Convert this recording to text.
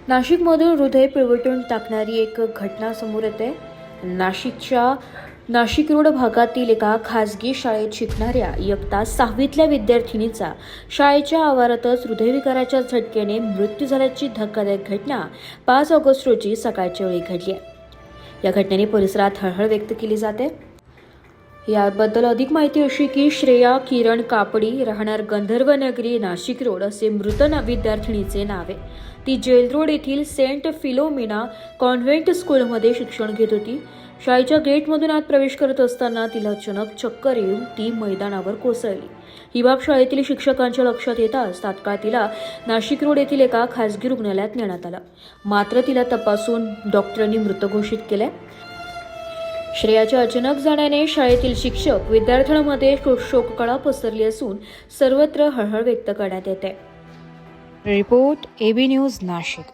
नाशिकमधून हृदय पिळवटून टाकणारी एक घटना समोर येते। नाशिकच्या नाशिक रोड भागातील एका खासगी शाळेत शिकणाऱ्या इयत्ता 6वीतल्या विद्यार्थिनीचा शाळेच्या आवारातच हृदयविकाराच्या झटक्याने मृत्यू झाल्याची धक्कादायक घटना 5 ऑगस्ट रोजी सकाळच्या वेळी घडली आहे। या घटनेने परिसरात हळहळ व्यक्त केली जाते। याबद्दल अधिक माहिती अशी की श्रेया किरण कापडी राहणार गंधर्व नगरी नाशिक रोड असे मृत विद्यार्थिनीचे नाव आहे। ती जेल रोड येथील सेंट फिलोमिना कॉन्व्हेंट स्कूलमध्ये शिक्षण घेत होती। शाळेच्या गेटमधून आत प्रवेश करत असताना तिला अचानक चक्कर येऊन ती मैदानावर कोसळली। ही बाब शाळेतील शिक्षकांच्या लक्षात येताच तात्काळ तिला नाशिक रोड येथील एका खासगी रुग्णालयात नेण्यात आलं। मात्र तिला तपासून डॉक्टरांनी मृत घोषित केले। श्रेयाच्या अचानक जाण्याने शाळेतील शिक्षक विद्यार्थ्यांमध्ये शोककळा पसरली असून सर्वत्र हळहळ व्यक्त करण्यात येते। Report AB news Nashik.